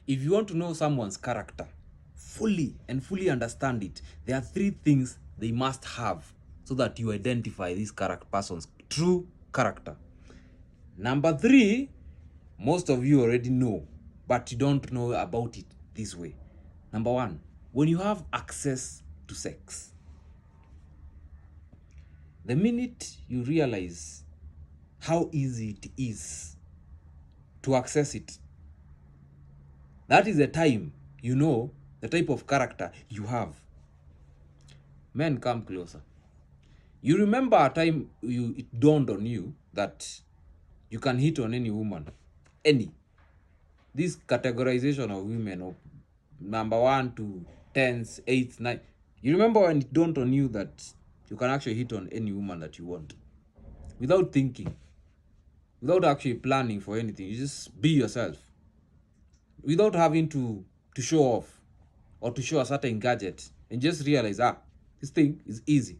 If you want to know someone's character fully and fully understand it, there are 3 things they must have so that you identify this person's true character. Number 3, most of you already know, but you don't know about it this way. Number 1, when you have access to sex. The minute you realize how easy it is to access it, that is the time you know the type of character you have. Men, come closer. You remember a time it dawned on you that you can hit on any woman, any. This categorization of women of number 1 to 10s, 8s, 9. You remember when it dawned on you that you can actually hit on any woman that you want without thinking, without actually planning for anything. You just be yourself without having to show off or to show a certain gadget, and just realize, this thing is easy.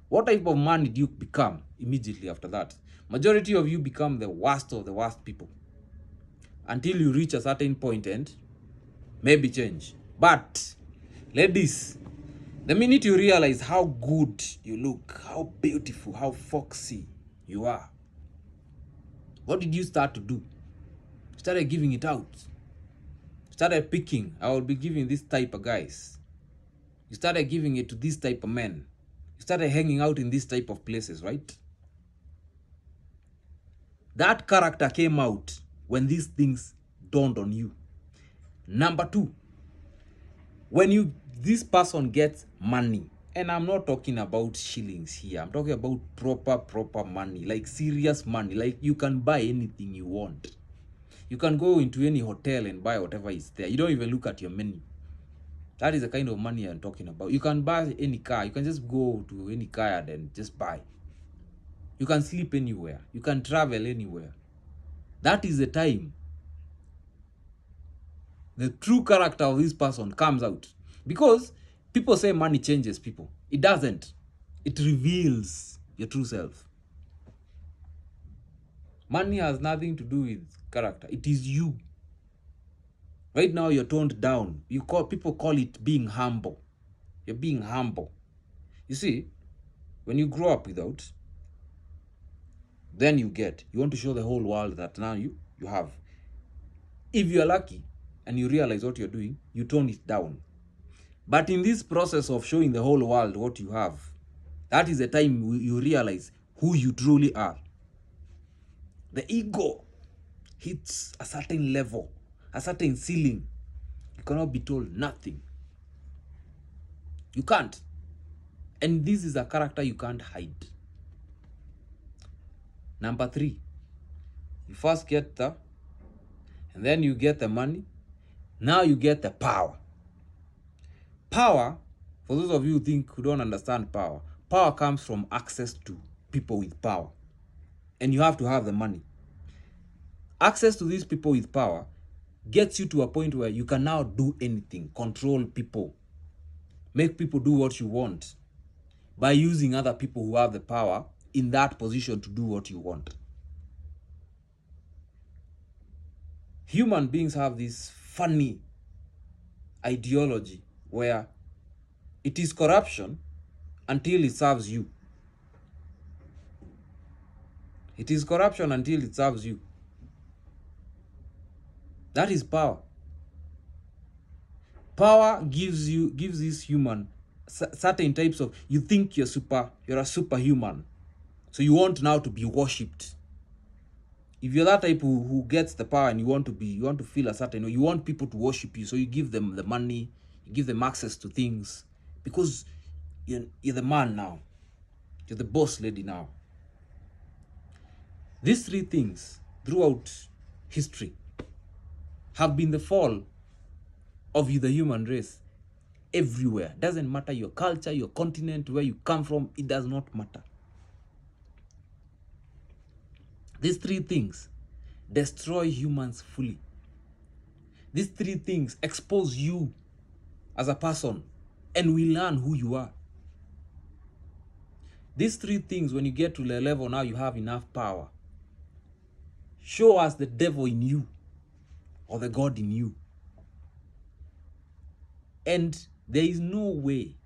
What type of man did you become immediately after that? Majority of you become the worst of the worst people until you reach a certain point and maybe change. But ladies, the minute you realize how good you look, how beautiful, how foxy you are, what did you start to do? You started giving it out. You started picking, I will be giving this type of guys. You started giving it to this type of men. You started hanging out in this type of places, right? That character came out when these things dawned on you. Number 2, when this person gets money, and I'm not talking about shillings here, I'm talking about proper money, like serious money, like you can buy anything you want. You can go into any hotel and buy whatever is there. You don't even look at your menu. That is the kind of money I'm talking about. You can buy any car. You can just go to any car and just buy. You can sleep anywhere. You can travel anywhere. That is the time the true character of this person comes out. Because people say money changes people. It doesn't. It reveals your true self. Money has nothing to do with character. It is you. Right now you're toned down. People call it being humble. You're being humble. You see, when you grow up without, then you want to show the whole world that now you have. If you're lucky and you realize what you're doing, you tone it down. But in this process of showing the whole world what you have, that is the time you realize who you truly are. The ego hits a certain level, a certain ceiling. You cannot be told nothing. You can't. And this is a character you can't hide. Number 3, you first get and then you get the money. Now you get the power. Power, for those of you who don't understand power comes from access to people with power. And you have to have the money. Access to these people with power gets you to a point where you can now do anything, control people, make people do what you want by using other people who have the power in that position to do what you want. Human beings have this funny ideology where it is corruption until it serves you. It is corruption until it serves you. That is power. Power gives this human certain types of, you think you're a superhuman. So you want now to be worshipped. If you're that type who gets the power and you want to feel a certain way, you want people to worship you, so you give them the money, you give them access to things, because you're the man now. You're the boss lady now. These 3 things throughout history have been the fall of the human race everywhere. Doesn't matter your culture, your continent, where you come from, it does not matter. These 3 things destroy humans fully. These 3 things expose you as a person, and we learn who you are. These 3 things, when you get to the level now you have enough power, show us the devil in you or the God in you. And there is no way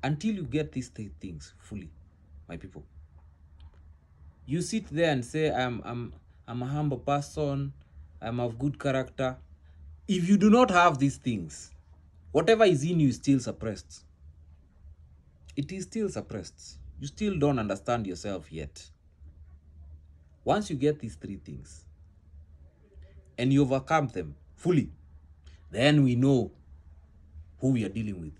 until you get these three things fully, my people. You sit there and say, I'm a humble person, I'm of good character. If you do not have these things, whatever is in you is still suppressed. It is still suppressed. You still don't understand yourself yet. Once you get these three things and you overcome them fully, then we know who we are dealing with.